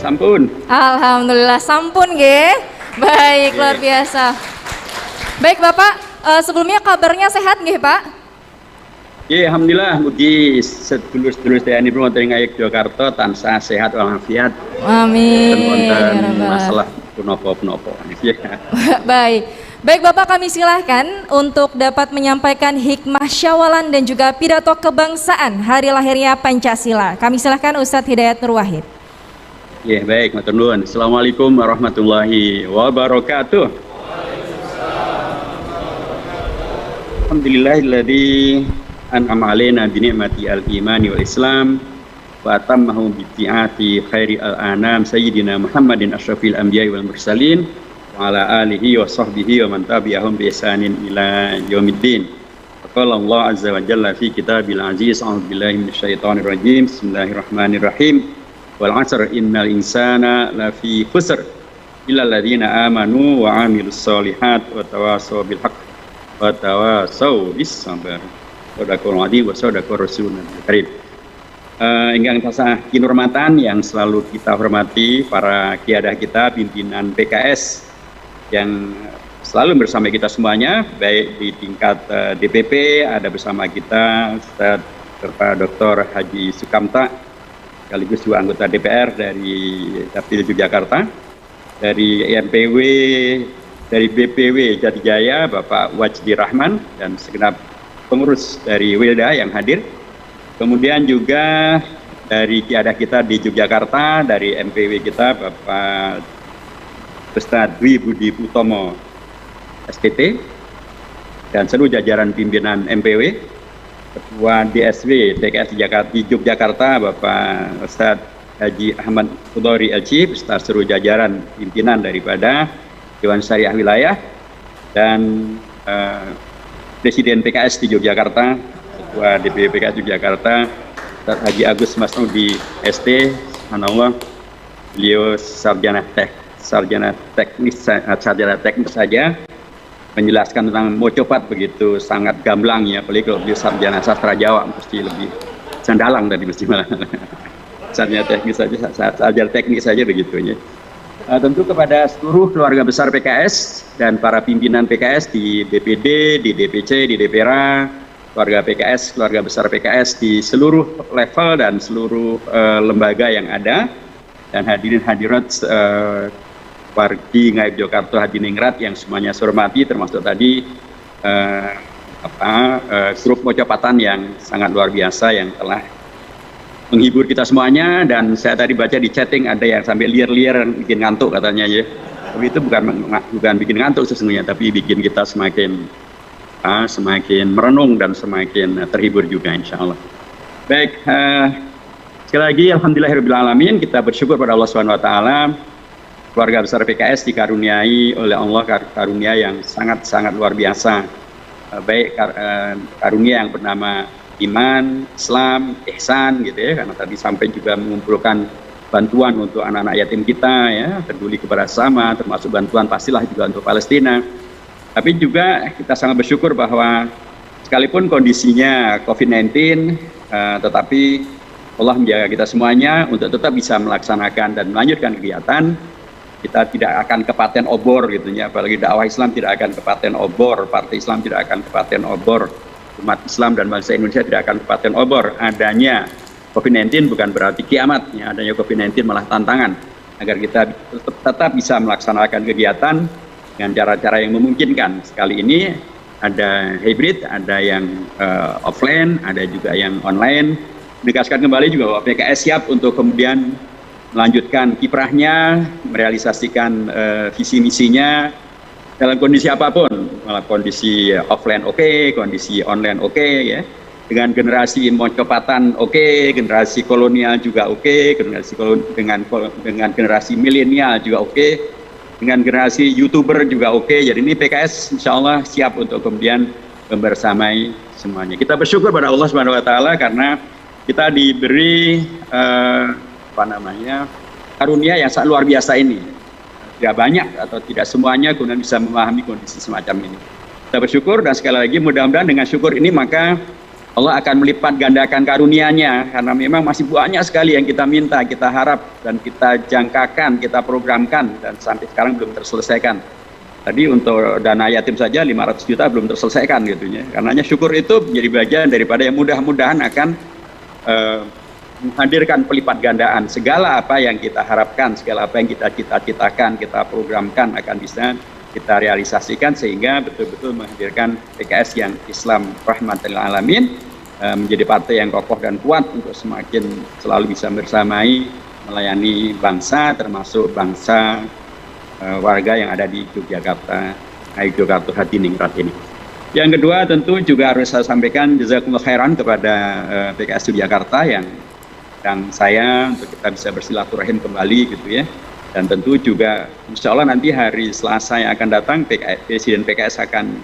sampun. Alhamdulillah sampun nggih. Baik, luar biasa. Baik Bapak, sebelumnya kabarnya sehat nggih Pak? Ya, alhamdulillah mugi sedulur-sedulur TNI Rumah Tengah Yogyakarta tansah sehat walafiat. Amin. Wonten masalah punapa-punapa. Baik. Baik Bapak, kami silahkan untuk dapat menyampaikan hikmah syawalan dan juga pidato kebangsaan hari lahirnya Pancasila. Kami silahkan Ustadz Hidayat Nur Wahid. Ya, baik, matur nuwun. Assalamualaikum warahmatullahi wabarakatuh. Alhamdulillahilladzi an'ama 'alaina bi ni'mati al-imani wal islam wa atammahu bi ti'ati khairi al-anam sayyidina Muhammadin asyrafil anbiya'i wal mursalin wa ala alihi wa sahbihi wa man tabi'ahum bi ihsanin ila yaumiddin. Qala Allah azza wa jalla fi kitabil aziz, a'udzu billahi minasyaitonir rajim. Bismillahirrahmanirrahim. Wal 'asr innal insana lafi khusr illa alladziina amanu wa 'amilus sholihat wa tawassaw bil haqq wa tawassaw bis sabr. Sadaqallahul adzim wa sadaqar rasulul karim. Ingkang tansah kinurmatan yang selalu kita hormati para kiadah kita, pimpinan PKS yang selalu bersama kita semuanya, baik di tingkat DPP ada bersama kita Ustaz Dr. Haji Sukamta, sekaligus juga anggota DPR dari Dapil Yogyakarta, dari MPW, dari BPW Jatijaya Bapak Wajdi Rahman dan segenap pengurus dari Wilda yang hadir. Kemudian juga dari kiadah kita di Yogyakarta, dari MPW kita Bapak Ustadz Dwi Budi Utomo SPT dan seluruh jajaran pimpinan MPW, Ketua DSW TKS di Yogyakarta Bapak Ustadz Haji Ahmad Khudori LC, beserta seluruh jajaran pimpinan daripada Dewan Syariah Wilayah dan Presiden PKS di Yogyakarta, Ketua DPP PKS Yogyakarta Ustadz Haji Agus Masnudi ST, subhanallah, beliau sarjana teknis saja menjelaskan tentang mocopat begitu sangat gamblang ya, apalagi kalau beliau sarjana sastra Jawa mesti lebih sandalang tadi mesti malah sarjana teknis saja begitunya. Tentu kepada seluruh keluarga besar PKS dan para pimpinan PKS di DPD, di DPC, di DPRA, keluarga PKS, keluarga besar PKS di seluruh level dan seluruh lembaga yang ada, dan hadirin hadirat Wargi Ngaib Yogyakarta Hadiningrat yang semuanya saya hormati, termasuk tadi grup mocopatan yang sangat luar biasa yang telah menghibur kita semuanya. Dan saya tadi baca di chatting ada yang sampai liar-liar bikin ngantuk katanya ya. Tapi itu bukan bikin ngantuk sesungguhnya, tapi bikin kita semakin merenung dan semakin terhibur juga insya Allah. Baik, sekali lagi alhamdulillahirabbil alamin, kita bersyukur pada Allah Subhanahu wa taala. Keluarga besar PKS dikaruniai oleh Allah karunia yang sangat-sangat luar biasa. Baik karunia yang bernama iman, Islam, ihsan gitu ya, karena tadi sampai juga mengumpulkan bantuan untuk anak-anak yatim kita ya, peduli kepada sesama, termasuk bantuan pastilah juga untuk Palestina. Tapi juga kita sangat bersyukur bahwa sekalipun kondisinya COVID-19, tetapi Allah menjaga kita semuanya untuk tetap bisa melaksanakan dan melanjutkan kegiatan. Kita tidak akan kepaten obor gitu ya, apalagi dakwah Islam tidak akan kepaten obor, partai Islam tidak akan kepaten obor, umat Islam dan bangsa Indonesia tidak akan kepaten obor. Adanya COVID-19 bukan berarti kiamat, ya, adanya COVID-19 malah tantangan agar kita tetap bisa melaksanakan kegiatan dengan cara-cara yang memungkinkan. Sekali ini ada hybrid, ada yang offline, ada juga yang online. Menegaskan kembali juga bahwa PKS siap untuk kemudian melanjutkan kiprahnya, merealisasikan visi misinya dalam kondisi apapun, kondisi offline oke, kondisi online oke ya, dengan generasi mocopatan oke, generasi kolonial juga oke, dengan generasi milenial juga oke, dengan generasi YouTuber juga oke. Jadi ini PKS insya Allah siap untuk kemudian membersamai semuanya. Kita bersyukur pada Allah Subhanahu wa taala karena kita diberi karunia yang sangat luar biasa ini. Tidak banyak atau tidak semuanya kemudian bisa memahami kondisi semacam ini. Kita bersyukur dan sekali lagi mudah-mudahan dengan syukur ini maka Allah akan melipat gandakan karunia-Nya, karena memang masih banyak sekali yang kita minta, kita harap, dan kita jangkakan, kita programkan, dan sampai sekarang belum terselesaikan. Tadi untuk dana yatim saja 500 juta belum terselesaikan gitu ya. Karenanya syukur itu menjadi bagian daripada yang mudah-mudahan akan menghadirkan pelipat gandaan segala apa yang kita harapkan, segala apa yang kita cita-citakan, kita programkan akan bisa kita realisasikan, sehingga betul-betul menghadirkan PKS yang Islam rahmatan lil alamin, menjadi partai yang kokoh dan kuat untuk semakin selalu bisa bersamai melayani bangsa, termasuk bangsa warga yang ada di Yogyakarta, Yogyakarta Hadiningrat ini. Yang kedua tentu juga harus saya sampaikan jazakumullah khairan kepada PKS Yogyakarta yang saya untuk kita bisa bersilaturahim kembali gitu ya. Dan tentu juga insya Allah nanti hari Selasa yang akan datang Presiden PKS akan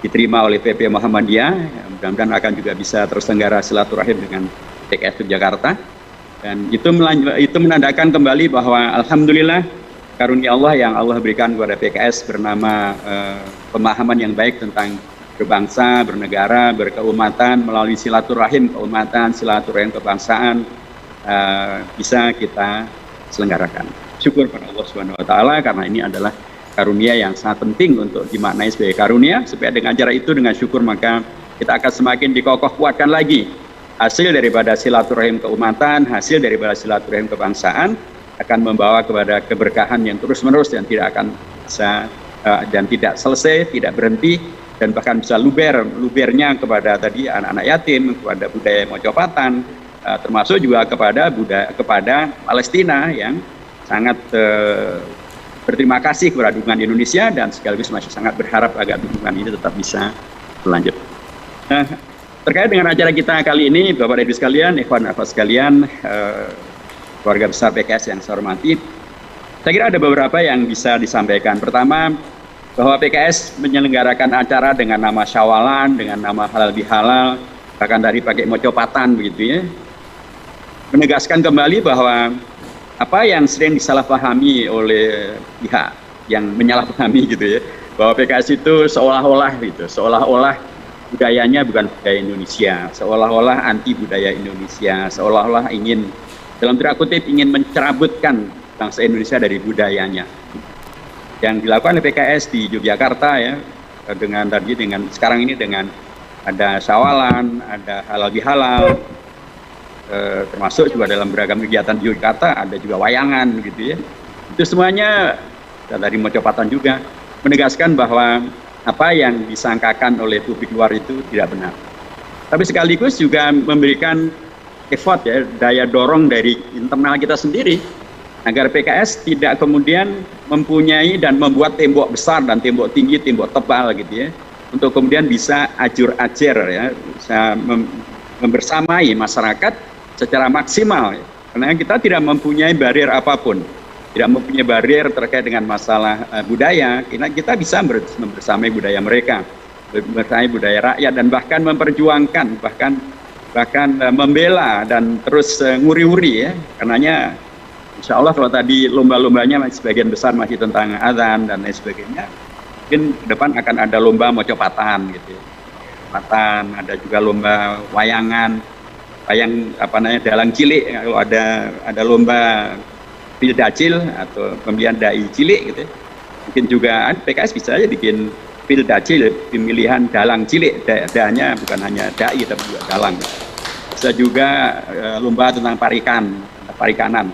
diterima oleh PP Muhammadiyah, mudah-mudahan akan juga bisa terselenggara silaturahim dengan PKS Yogyakarta. Dan itu menandakan kembali bahwa alhamdulillah karunia Allah yang Allah berikan kepada PKS bernama pemahaman yang baik tentang berbangsa, bernegara, berkeumatan melalui silaturahim keumatan, silaturahim kebangsaan bisa kita selenggarakan. Syukur pada Allah Subhanahu wa taala, karena ini adalah karunia yang sangat penting untuk dimaknai sebagai karunia, supaya dengan cara itu, dengan syukur, maka kita akan semakin dikokoh kuatkan lagi hasil daripada silaturahim keumatan, hasil daripada silaturahim kebangsaan akan membawa kepada keberkahan yang terus-menerus dan tidak akan bisa dan tidak selesai, tidak berhenti, dan bahkan bisa lubernya kepada tadi anak-anak yatim, kepada budaya Mojopatan, termasuk juga kepada Palestina yang sangat berterima kasih kepada dukungan Indonesia, dan sekaligus masih sangat berharap agar dukungan ini tetap bisa berlanjut. Nah, terkait dengan acara kita kali ini, Bapak dan Ibu sekalian, ikhwan akhwat sekalian, keluarga besar PKS yang saya hormati, saya kira ada beberapa yang bisa disampaikan. Pertama, bahwa PKS menyelenggarakan acara dengan nama syawalan, dengan nama halal bihalal, bahkan dari pakai Mojopatan begitu ya, menegaskan kembali bahwa apa yang sering disalahpahami oleh pihak yang menyalahpahami gitu ya, bahwa PKS itu seolah-olah gitu, seolah-olah budayanya bukan budaya Indonesia, seolah-olah anti budaya Indonesia, seolah-olah ingin, dalam tanda kutip, ingin mencerabutkan bangsa Indonesia dari budayanya. Yang dilakukan oleh PKS di Yogyakarta ya, dengan sekarang ini dengan ada syawalan, ada halal bihalal, termasuk juga dalam beragam kegiatan di Yogyakarta ada juga wayangan gitu ya. Itu semuanya, dan dari Mojopatan juga menegaskan bahwa apa yang disangkakan oleh publik luar itu tidak benar. Tapi sekaligus juga memberikan effort ya, daya dorong dari internal kita sendiri agar PKS tidak kemudian mempunyai dan membuat tembok besar dan tembok tinggi, tembok tebal gitu ya, untuk kemudian bisa ajur-ajer ya, bisa membersamai masyarakat secara maksimal ya. Karena kita tidak mempunyai barier apapun, tidak mempunyai barier terkait dengan masalah budaya. Kita bisa membersamai budaya mereka, membersamai budaya rakyat, dan bahkan memperjuangkan, bahkan membela dan terus nguri-uri ya. Karenanya insya Allah kalau tadi lomba-lombanya sebagian besar masih tentang azan dan lain sebagainya, mungkin ke depan akan ada lomba Mojopatan gitu ya. Mojopatan, ada juga lomba wayang dalang cilik, kalau ada lomba pildacil atau pemilihan dai cilik gitu. Mungkin juga PKS bisa aja bikin pildacil, pemilihan dalang cilik, daanya bukan hanya dai tapi juga dalang. Bisa juga lomba tentang parikanan.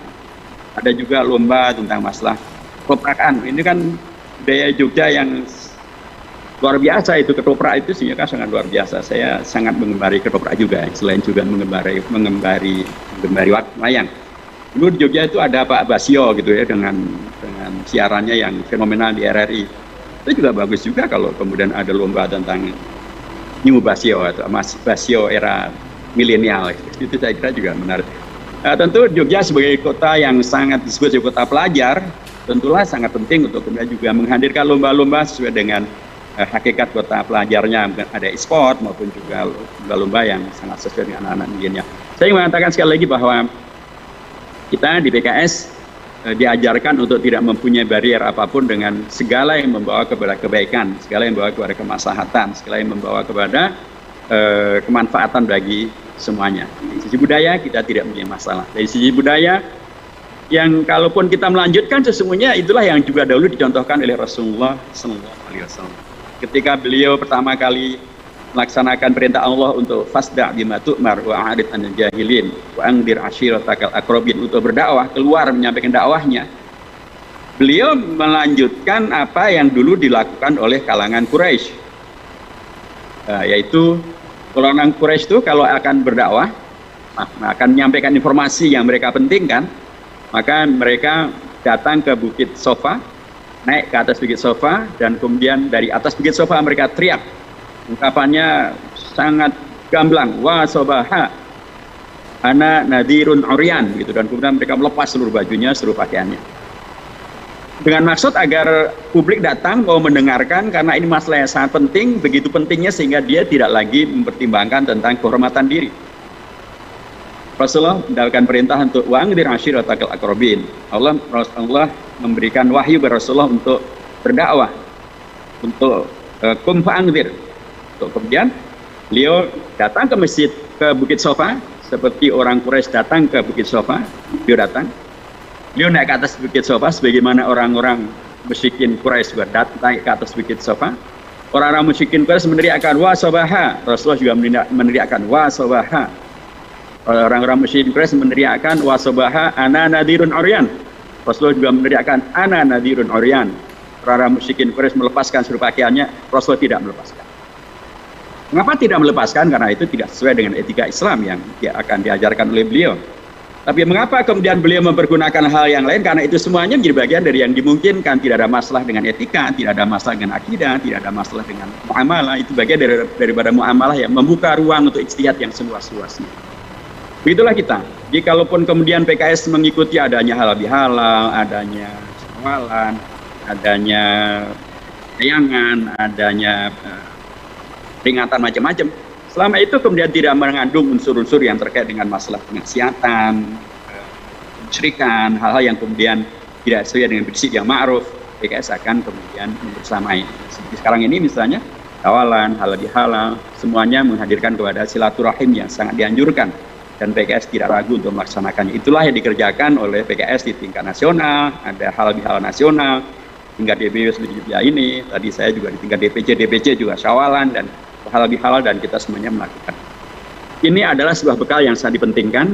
Ada juga lomba tentang masalah ketoprakan. Ini kan budaya Jogja yang luar biasa, itu ketoprak itu sehingga kan sangat luar biasa. Saya sangat mengembari ketoprak juga, selain juga mengembari wayang. Dulu di Jogja itu ada Pak Basio gitu ya, dengan siarannya yang fenomenal di RRI. Itu juga bagus juga kalau kemudian ada lomba tentang New Basio atau Mas Basio era milenial. Itu saya kira juga menarik. Tentu Jogja sebagai kota yang sangat disebut sebagai kota pelajar, tentulah sangat penting untuk kemudian juga menghadirkan lomba-lomba sesuai dengan hakikat kota pelajarnya, ada e-sport maupun juga lomba-lomba yang sangat sesuai dengan anak-anak milenial. Saya ingin mengatakan sekali lagi bahwa kita di PKS diajarkan untuk tidak mempunyai barier apapun dengan segala yang membawa kepada kebaikan, segala yang membawa kepada kemaslahatan, segala yang membawa kepada kemanfaatan bagi semuanya. Dari sisi budaya kita tidak punya masalah. Dari sisi budaya yang kalaupun kita melanjutkan sesungguhnya itulah yang juga dahulu dicontohkan oleh Rasulullah SAW. Ketika beliau pertama kali melaksanakan perintah Allah untuk fasda' bima tu'mar wa a'rid 'anil jahilin wa anzir 'ashiratakal aqrabin, untuk berdakwah, keluar menyampaikan dakwahnya. Beliau melanjutkan apa yang dulu dilakukan oleh kalangan Quraisy. Yaitu kalangan Quraisy itu kalau akan berdakwah, akan menyampaikan informasi yang mereka pentingkan, maka mereka datang ke Bukit Sofa, naik ke atas Bukit Sofa, dan kemudian dari atas Bukit Sofa mereka teriak. Ungkapannya sangat gamblang, wa sobaha ana nadhirun uryan gitu, dan kemudian mereka melepas seluruh bajunya, seluruh pakaiannya, dengan maksud agar publik datang mau mendengarkan, karena ini masalah yang sangat penting, begitu pentingnya sehingga dia tidak lagi mempertimbangkan tentang kehormatan diri. Rasulullah mendapatkan perintah untuk wa'anzir 'ashiratakal aqrabin. Allah memberikan wahyu kepada Rasulullah untuk berdakwah, untuk kum fa'anzir. Kemudian beliau datang ke masjid, ke Bukit Sofa, seperti orang Quraisy datang ke Bukit Sofa. Beliau naik ke atas Bukit Sofa sebagaimana orang-orang musyrikin Quraisy naik ke atas Bukit Sofa. Orang-orang musyrikin Quraisy meneriakkan wa sobaha, Rasulullah juga meneriakkan wa sobaha. Orang-orang musyrikin Quraisy meneriakkan wa sobaha ana nadhirun uryan, Rasulullah juga meneriakkan ana nadhirun uryan. Orang-orang musyrikin Quraisy melepaskan seluruh pakaiannya, Rasulullah tidak melepaskan. Mengapa tidak melepaskan? Karena itu tidak sesuai dengan etika Islam yang akan diajarkan oleh beliau. Tapi mengapa kemudian beliau mempergunakan hal yang lain? Karena itu semuanya menjadi bagian dari yang dimungkinkan. Tidak ada masalah dengan etika, tidak ada masalah dengan akidah, tidak ada masalah dengan muamalah. Itu bagian daripada muamalah yang membuka ruang untuk ijtihad yang seluas-luasnya. Begitulah kita. Jadi kalaupun kemudian PKS mengikuti adanya halal bihalal, adanya syawalan, adanya tayangan, adanya peringatan macam-macam, selama itu kemudian tidak mengandung unsur-unsur yang terkait dengan masalah kemaksiatan, kesyirikan, hal-hal yang kemudian tidak sesuai dengan prinsip yang ma'ruf, PKS akan kemudian membersamai. Seperti sekarang ini misalnya, kawalan, halal bihalal, semuanya menghadirkan kepada silaturahim yang sangat dianjurkan, dan PKS tidak ragu untuk melaksanakannya. Itulah yang dikerjakan oleh PKS di tingkat nasional, ada halal bihalal nasional, tingkat DPW selanjutnya ini, tadi saya juga di tingkat DPC juga syawalan dan halal bihalal, dan kita semuanya melakukan. Ini adalah sebuah bekal yang sangat dipentingkan,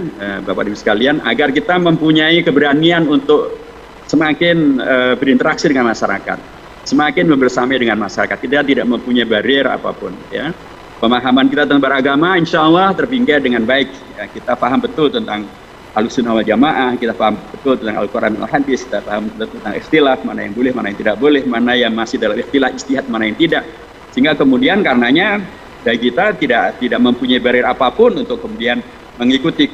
Bapak Ibu sekalian, agar kita mempunyai keberanian untuk semakin berinteraksi dengan masyarakat, semakin berbersama dengan masyarakat. Kita tidak mempunyai barrier apapun, ya. Pemahaman kita tentang beragama insya Allah terbingkai dengan baik, ya. Kita paham betul tentang Ahlussunnah wal Jamaah, kita paham betul tentang Al-Quran dan Al-Hadis, kita paham betul tentang ikhtilaf, mana yang boleh, mana yang tidak boleh, mana yang masih dalam ikhtilaf ijtihad, mana yang tidak. Sehingga kemudian karenanya dari kita tidak mempunyai barrier apapun untuk kemudian mengikuti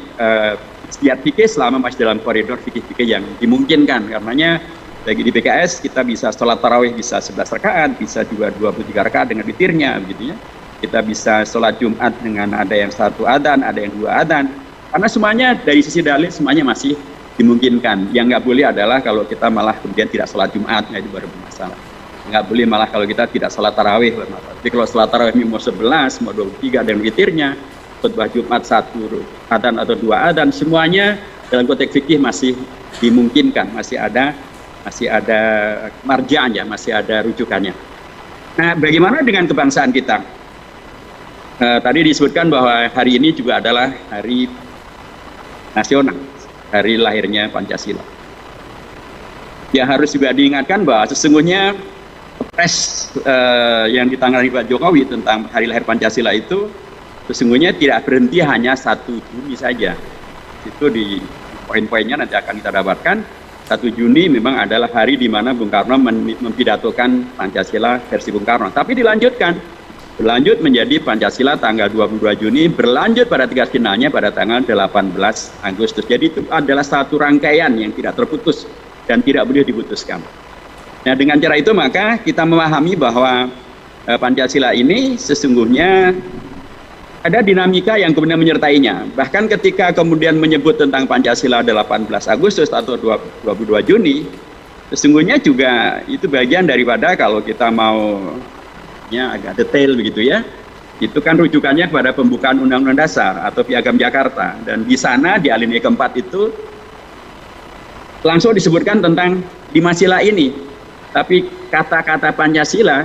ijtihad fikih selama masih dalam koridor fikih-fikih yang dimungkinkan. Karenanya bagi di PKS kita bisa sholat tarawih bisa 11 rakaat, bisa juga 23 rakaat dengan witirnya, begitu ya. Kita bisa sholat Jumat dengan ada yang 1 adzan, ada yang 2 adzan. Karena semuanya dari sisi dalil semuanya masih dimungkinkan. Yang nggak boleh adalah kalau kita malah kemudian tidak sholat Jumat, itu baru bermasalah. Nggak boleh malah kalau kita tidak sholat tarawih. Jadi kalau sholat tarawih mau 11, mau 23 dan witirnya, khutbah Jumat 1 adzan atau 2 adzan, semuanya dalam konteks fikih masih dimungkinkan, masih ada marja'nya, masih ada rujukannya. Nah, bagaimana dengan kebangsaan kita? Tadi disebutkan bahwa hari ini juga adalah hari nasional, hari lahirnya Pancasila. Ya, harus juga diingatkan bahwa sesungguhnya Kepres yang ditangani Pak Jokowi tentang hari lahir Pancasila itu sesungguhnya tidak berhenti hanya 1 Juni saja. Itu di poin-poinnya nanti akan kita dapatkan. 1 Juni memang adalah hari di mana Bung Karno mempidatokan Pancasila versi Bung Karno. Tapi berlanjut menjadi Pancasila tanggal 22 Juni, berlanjut pada tingkat finalnya pada tanggal 18 Agustus. Jadi itu adalah satu rangkaian yang tidak terputus dan tidak boleh diputuskan. Nah, dengan cara itu maka kita memahami bahwa Pancasila ini sesungguhnya ada dinamika yang kemudian menyertainya. Bahkan ketika kemudian menyebut tentang Pancasila 18 Agustus atau 22 Juni, sesungguhnya juga itu bagian daripada kalau kita mau agak detail begitu ya, Itu kan rujukannya kepada pembukaan Undang-Undang Dasar atau Piagam Jakarta, dan di sana di alinea keempat itu langsung disebutkan tentang 5 sila ini, tapi kata-kata Pancasila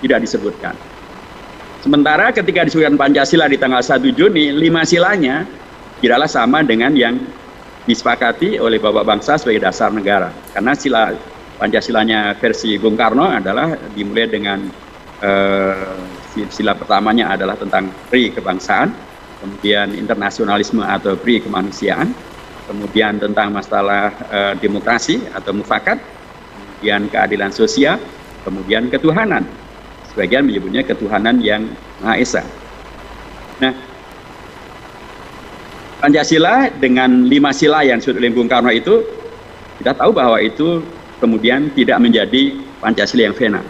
tidak disebutkan. Sementara ketika disebutkan Pancasila di tanggal 1 Juni, 5 silanya tidaklah sama dengan yang disepakati oleh Bapak Bangsa sebagai dasar negara. Karena sila Pancasilanya versi Bung Karno adalah dimulai dengan sila pertamanya adalah tentang pri kebangsaan, kemudian internasionalisme atau pri kemanusiaan, kemudian tentang masalah demokrasi atau mufakat, kemudian keadilan sosial, kemudian ketuhanan. Sebagian menyebutnya ketuhanan yang Maha Esa. Nah, Pancasila dengan 5 sila yang disebut oleh Bung Karno itu, kita tahu bahwa itu kemudian tidak menjadi Pancasila yang final.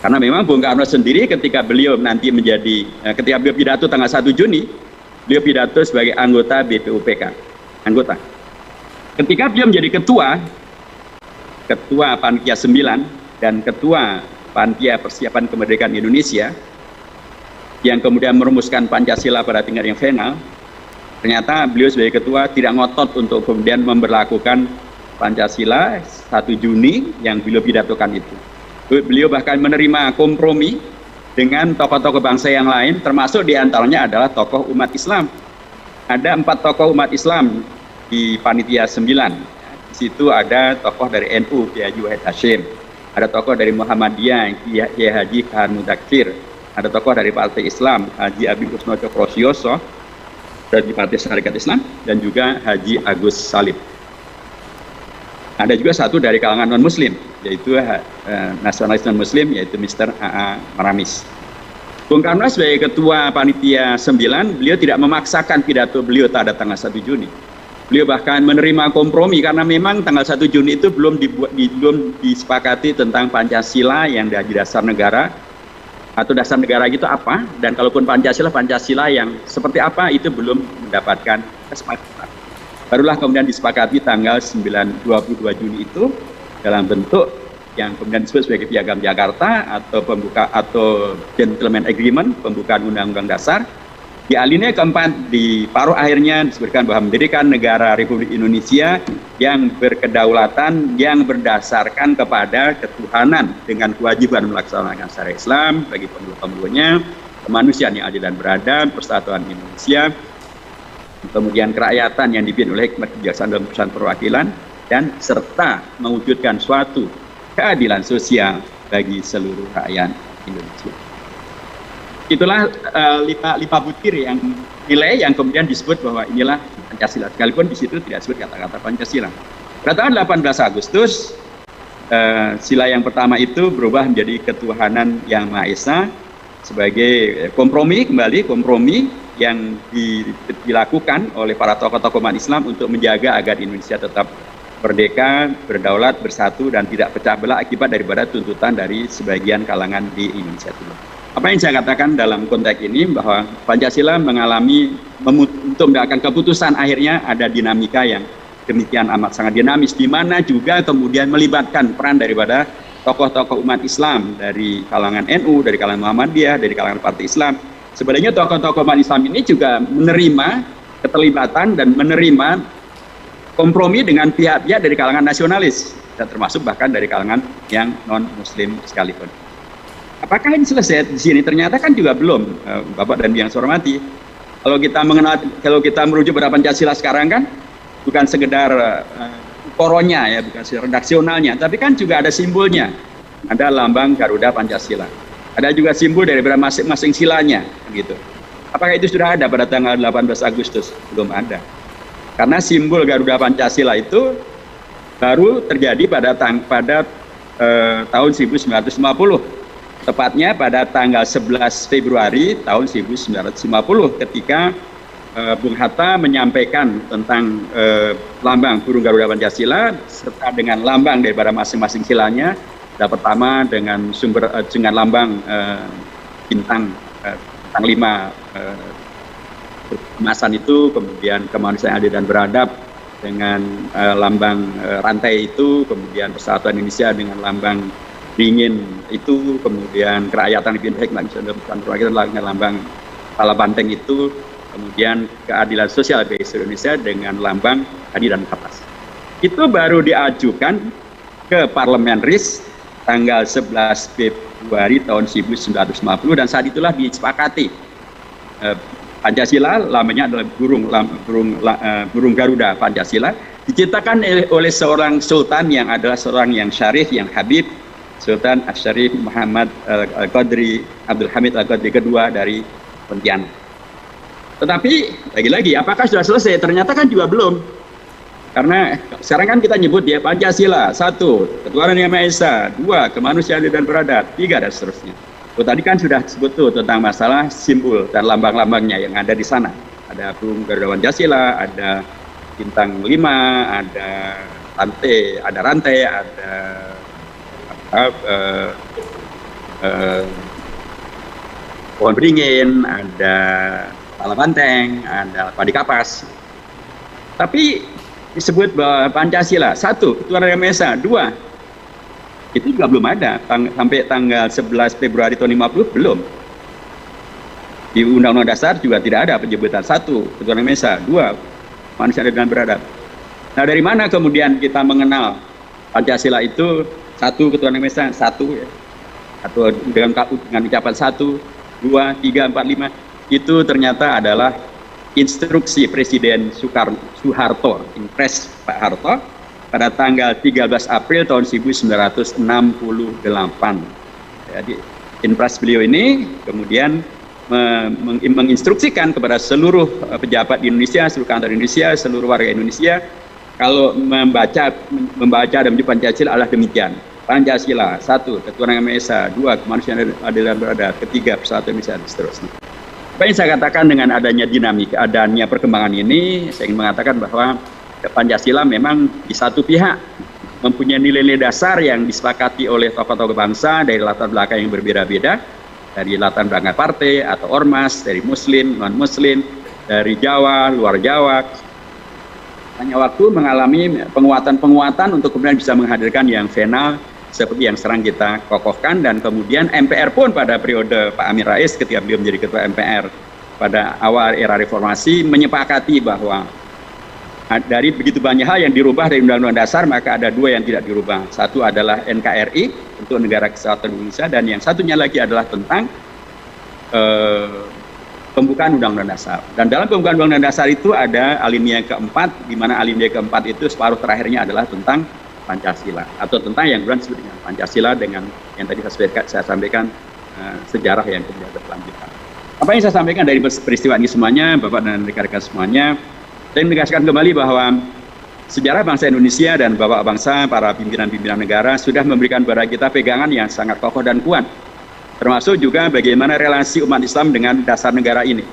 Karena memang Bung Karno sendiri ketika beliau nanti menjadi, ketika beliau pidato tanggal 1 Juni, beliau pidato sebagai anggota BPUPK, anggota. Ketika beliau menjadi ketua Panitia 9 dan ketua Panitia Persiapan Kemerdekaan Indonesia, yang kemudian merumuskan Pancasila pada tingkat yang final, ternyata beliau sebagai ketua tidak ngotot untuk kemudian memberlakukan Pancasila 1 Juni yang beliau pidatokan itu. Beliau bahkan menerima kompromi dengan tokoh-tokoh bangsa yang lain, termasuk diantaranya adalah tokoh umat Islam. Ada 4 tokoh umat Islam di Panitia 9. Di situ ada tokoh dari NU, Kiai Haji Wahid Hasyim. Ada tokoh dari Muhammadiyah, Kiai Haji Khan Mudzakkir. Ada tokoh dari Partai Islam, Haji Habib Usno Cokrosioso, dari Partai Syarikat Islam, dan juga Haji Agus Salim. Ada juga satu dari kalangan non-muslim, yaitu nasionalis non-muslim, yaitu Mr. A.A. Maramis. Bung Karno sebagai ketua Panitia 9, beliau tidak memaksakan pidato beliau pada tanggal 1 Juni. Beliau bahkan menerima kompromi, karena memang tanggal 1 Juni itu belum disepakati tentang Pancasila yang dari dasar negara, atau dasar negara itu apa, dan kalaupun Pancasila yang seperti apa itu belum mendapatkan kesepakatan. Barulah kemudian disepakati tanggal 22 Juni itu dalam bentuk yang kemudian disebut sebagai Piagam Jakarta atau Gentleman Agreement, pembukaan Undang-Undang Dasar. Di alinea keempat, di paruh akhirnya disebutkan bahwa mendirikan negara Republik Indonesia yang berkedaulatan, yang berdasarkan kepada ketuhanan dengan kewajiban melaksanakan syariat Islam bagi penduduk-penduduknya, kemanusiaan yang adil dan beradab, persatuan Indonesia, kemudian kerakyatan yang dipimpin oleh hikmat kebijaksanaan dalam urusan perwakilan, dan serta mewujudkan suatu keadilan sosial bagi seluruh rakyat Indonesia. Itulah 5 butir yang nilai yang kemudian disebut bahwa inilah Pancasila, sekalipun di situ tidak disebut kata-kata Pancasila. Pada tanggal 18 Agustus, sila yang pertama itu berubah menjadi ketuhanan yang Maha Esa sebagai kompromi yang dilakukan oleh para tokoh-tokoh umat Islam untuk menjaga agar Indonesia tetap merdeka, berdaulat, bersatu, dan tidak pecah belah akibat daripada tuntutan dari sebagian kalangan di Indonesia itu. Apa yang saya katakan dalam konteks ini, bahwa Pancasila mengalami untuk mendapatkan keputusan akhirnya ada dinamika yang demikian amat sangat dinamis, di mana juga kemudian melibatkan peran daripada tokoh-tokoh umat Islam dari kalangan NU, dari kalangan Muhammadiyah, dari kalangan Partai Islam. Sebenarnya tokoh-tokoh umat Islam ini juga menerima keterlibatan dan menerima kompromi dengan pihak-pihak dari kalangan nasionalis, dan termasuk bahkan dari kalangan yang non-muslim sekalipun. Apakah ini selesai di sini? Ternyata kan juga belum, Bapak dan yang saya hormati. Kalau kita merujuk pada Pancasila sekarang kan bukan sekedar poronya ya, bukan sekedar redaksionalnya, tapi kan juga ada simbolnya. Ada lambang Garuda Pancasila. Ada juga simbol dari masing-masing silanya, gitu. Apakah itu sudah ada pada tanggal 18 Agustus? Belum ada. Karena simbol Garuda Pancasila itu baru terjadi pada tahun 1950. Tepatnya pada tanggal 11 Februari tahun 1950 ketika Bung Hatta menyampaikan tentang lambang burung Garuda Pancasila serta dengan lambang daripada masing-masing silanya. Yang pertama dengan lambang bintang 5 kemasan itu, kemudian kemanusiaan adil dan beradab dengan lambang rantai itu, kemudian persatuan Indonesia dengan lambang beringin itu, kemudian kerakyatan lebih baik, dengan lambang kepala banteng itu, kemudian keadilan sosial bagi seluruh Indonesia dengan lambang adil dan kapas. Itu baru diajukan ke Parlemen RIS tanggal 11 Februari tahun 1950 dan saat itulah disepakati Pancasila, namanya adalah burung Garuda Pancasila, diciptakan oleh seorang sultan yang adalah seorang yang syarif, yang habib, Sultan Asy-Syarif Muhammad Al-Qadri, Abdul Hamid Al-Qadri kedua dari Pontianak. Tetapi lagi-lagi apakah sudah selesai? Ternyata kan juga belum. Karena sekarang kan kita nyebut ya Pancasila, 1, ketuhanan yang Maha Esa, 2, kemanusiaan dan beradab, 3 dan seterusnya. Tadi kan sudah disebut tuh tentang masalah simbol dan lambang-lambangnya yang ada di sana. Ada burung Garuda Pancasila, ada bintang 5, ada rantai, ada pohon beringin, ada kepala banteng, ada padi kapas. Tapi disebut bahwa Pancasila, 1, ketuhanan yang Maha Esa, 2, itu juga belum ada sampai tanggal 11 Februari tahun 50 belum. Di Undang-Undang Dasar juga tidak ada penyebutan 1, ketuhanan yang Maha Esa, 2, manusia adil dan beradab. Nah, dari mana kemudian kita mengenal Pancasila itu 1, ketuhanan yang Maha Esa, 1 ya, atau dengan ucapan 1, 2, 3, 4, 5, itu ternyata adalah instruksi Presiden Soeharto, Impres Pak Harto, pada tanggal 13 April tahun 1968. Jadi Impres beliau ini kemudian menginstruksikan kepada seluruh pejabat di Indonesia, seluruh kantor Indonesia, seluruh warga Indonesia, kalau membaca dan menyebut Pancasila adalah demikian. Pancasila, 1, ketuhanan yang Maha Esa, 2, kemanusiaan adil dan beradab, 3, persatuan Indonesia, dan seterusnya. Apa yang saya katakan dengan adanya dinamika, adanya perkembangan ini, saya ingin mengatakan bahwa Pancasila memang di satu pihak mempunyai nilai-nilai dasar yang disepakati oleh tokoh-tokoh bangsa dari latar belakang yang berbeda-beda, dari latar belakang partai atau ormas, dari muslim, non-muslim, dari Jawa, luar Jawa. Hanya waktu mengalami penguatan-penguatan untuk kemudian bisa menghadirkan yang final seperti yang sekarang kita kokohkan, dan kemudian MPR pun pada periode Pak Amin Rais ketika beliau menjadi ketua MPR pada awal era reformasi menyepakati bahwa dari begitu banyak hal yang dirubah dari Undang-Undang Dasar, maka ada 2 yang tidak dirubah. 1 adalah NKRI untuk Negara Kesatuan Indonesia, dan yang satunya lagi adalah tentang pembukaan Undang-Undang Dasar. Dan dalam pembukaan Undang-Undang Dasar itu ada alinea keempat, di mana alinea keempat itu separuh terakhirnya adalah tentang Pancasila, atau tentang yang kemudian disebut dengan Pancasila dengan yang tadi saya sampaikan sejarah yang kemudian berkelanjutan. Apa yang saya sampaikan dari peristiwa ini semuanya, Bapak dan rekan-rekan semuanya, saya menegaskan kembali bahwa sejarah bangsa Indonesia dan Bapak bangsa, para pimpinan-pimpinan negara sudah memberikan kepada kita pegangan yang sangat kokoh dan kuat, termasuk juga bagaimana relasi umat Islam dengan dasar negara ini.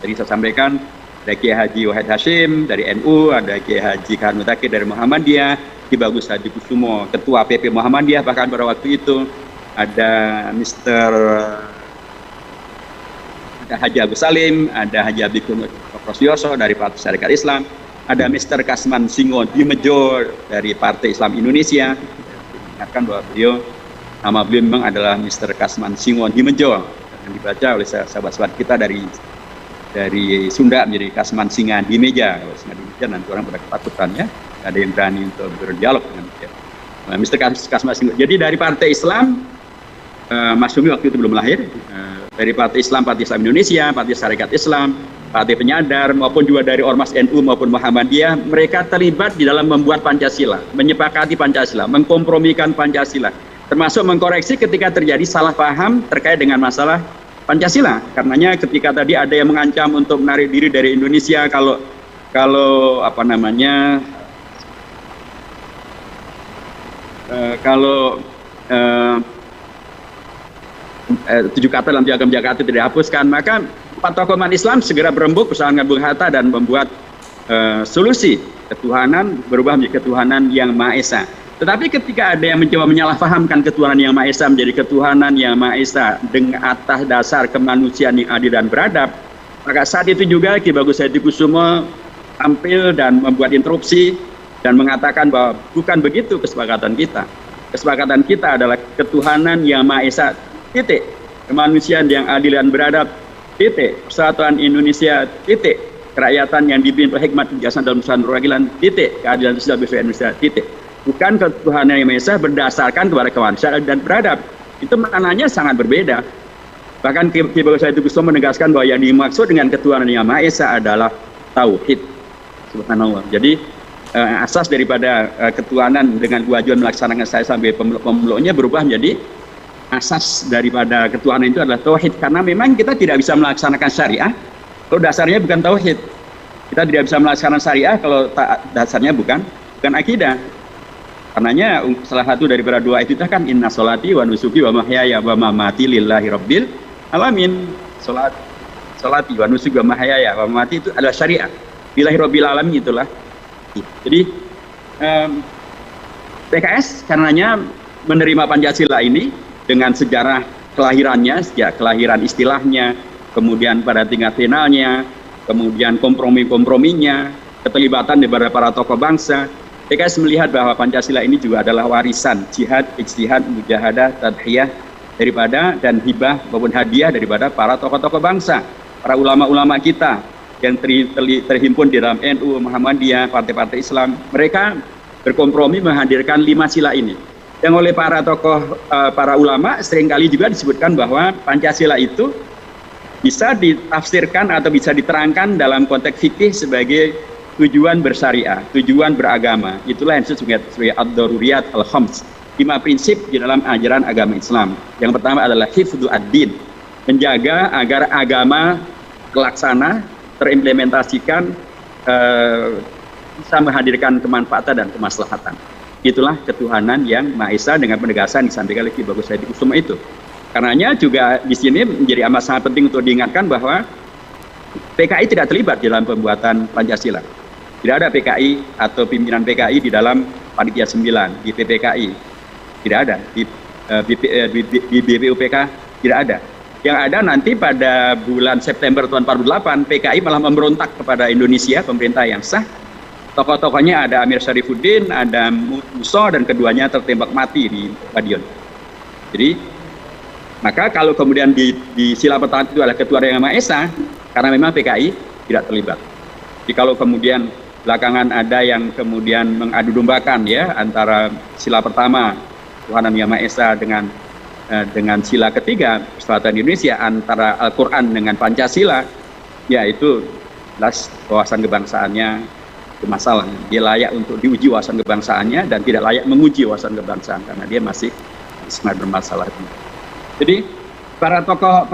Jadi saya sampaikan ada Kiai Haji Wahid Hashim dari NU, ada Kiai Haji Khan Mutakin dari Muhammadiyah, Ki Bagus Hadikusumo, Ketua PP Muhammadiyah bahkan pada waktu itu, ada Haji Agus Salim, ada Haji Abikun Prosyoso dari Partai Syarikat Islam, ada Mr. Kasman Singo Dimejo dari Partai Islam Indonesia. Ingatkan bahwa nama beliau memang adalah Mr. Kasman Singo Dimejo, yang dibaca oleh sahabat-sahabat kita dari Sunda menjadi Kasman Singa di meja. Kalau Singa di meja nanti orang pada ketakutan ya, ada yang berani untuk berdialog dengan dia. Mr. Kasman Singo. Jadi dari Partai Islam, Mas Sumi waktu itu belum lahir, dari Partai Islam Indonesia, Partai Syarikat Islam, Partai Penyadar, maupun juga dari Ormas NU maupun Muhammadiyah, mereka terlibat di dalam membuat Pancasila, menyepakati Pancasila, mengkompromikan Pancasila, termasuk mengkoreksi ketika terjadi salah paham terkait dengan masalah Pancasila. Karenanya ketika tadi ada yang mengancam untuk menarik diri dari Indonesia kalau 7 kata dalam Piagam Jakarta tidak dihapuskan, maka 4 tokoh umat Islam segera berembuk bersama dengan Bung Hatta dan membuat solusi ketuhanan berubah menjadi ketuhanan yang Maha Esa. Tetapi ketika ada yang mencoba menyalahfahamkan ketuhanan yang Maha Esa menjadi ketuhanan yang Maha Esa dengan atas dasar kemanusiaan yang adil dan beradab, maka saat itu juga Ki Bagus Hadikusumo tampil dan membuat interupsi dan mengatakan bahwa bukan begitu kesepakatan kita. Kesepakatan kita adalah ketuhanan yang Maha Esa, titik. Kemanusiaan yang adil dan beradab, titik. Persatuan Indonesia, titik. Kerakyatan yang dipimpin oleh hikmat kebijaksanaan dalam urusan perwakilan, titik. Keadilan sosial bagi Indonesia, titik. Bukan ketuhanan yang Maha Esa berdasarkan kepada kemanusiaan dan beradab. Itu maknanya sangat berbeda. Bahkan Ki Bagus Hadikusumo menegaskan bahwa yang dimaksud dengan ketuhanan yang Maha Esa adalah tauhid. Subhanallah. Jadi asas daripada ketuhanan dengan kewajiban melaksanakan saya sampai pemeluknya berubah menjadi asas daripada ketuhanan itu adalah tauhid, karena memang kita tidak bisa melaksanakan syariah kalau dasarnya bukan tauhid. Kita tidak bisa melaksanakan syariah kalau dasarnya bukan akidah. Karenanya salah satu daripada doa itu kan inna sholati wa nusuki wa mahyaya wa mamati lillahi rabbil alamin. Sholati wa nusuki wa mahyaya wa mamati itu adalah syariah. Lillahi rabbil alamin itulah. Jadi PKS karenanya menerima Pancasila ini dengan sejarah kelahirannya, sejak kelahiran istilahnya, kemudian pada tingkat finalnya, kemudian komprominya, keterlibatan daripada para tokoh bangsa. PKS melihat bahwa Pancasila ini juga adalah warisan jihad, ijtihad, mujahadah, tadhiyah daripada dan hibah maupun hadiah daripada para tokoh-tokoh bangsa, para ulama-ulama kita yang terhimpun di dalam NU, Muhammadiyah, partai-partai Islam. Mereka berkompromi menghadirkan 5 sila ini. Yang oleh para tokoh, para ulama seringkali juga disebutkan bahwa Pancasila itu bisa ditafsirkan atau bisa diterangkan dalam konteks fikih sebagai tujuan bersyariah, tujuan beragama. Itulah yang disebut sebagai ad-daruriyat al-khams, 5 prinsip di dalam ajaran agama Islam. Yang pertama adalah hifdzu ad-din, menjaga agar agama terlaksana, terimplementasikan, bisa menghadirkan kemanfaatan dan kemaslahatan. Itulah ketuhanan yang Maha Esa dengan penegasan disampaikan oleh Ki Bagus Hadikusumo itu. Karenanya juga di sini menjadi amat sangat penting untuk diingatkan bahwa PKI tidak terlibat dalam pembuatan Pancasila. Tidak ada PKI atau pimpinan PKI di dalam Panitia 9, di PPKI. Tidak ada. Di BPUPK tidak ada. Yang ada nanti pada bulan September tahun 48, PKI malah memberontak kepada Indonesia, pemerintah yang sah. Tokoh-tokohnya ada Amir Syarifuddin, ada Muso, dan keduanya tertembak mati di Madiun. Jadi, maka kalau kemudian di sila pertama itu adalah ketuhanan yang Maha Esa, karena memang PKI tidak terlibat. Jadi kalau kemudian belakangan ada yang kemudian mengadu dombakan ya antara sila pertama ketuhanan yang Maha Esa dengan sila ketiga persatuan Indonesia, antara Al-Quran dengan Pancasila, ya itu jelas wawasan kebangsaannya bermasalah. Dia layak untuk diuji wawasan kebangsaannya dan tidak layak menguji wawasan kebangsaan karena dia masih sangat bermasalah. Jadi para tokoh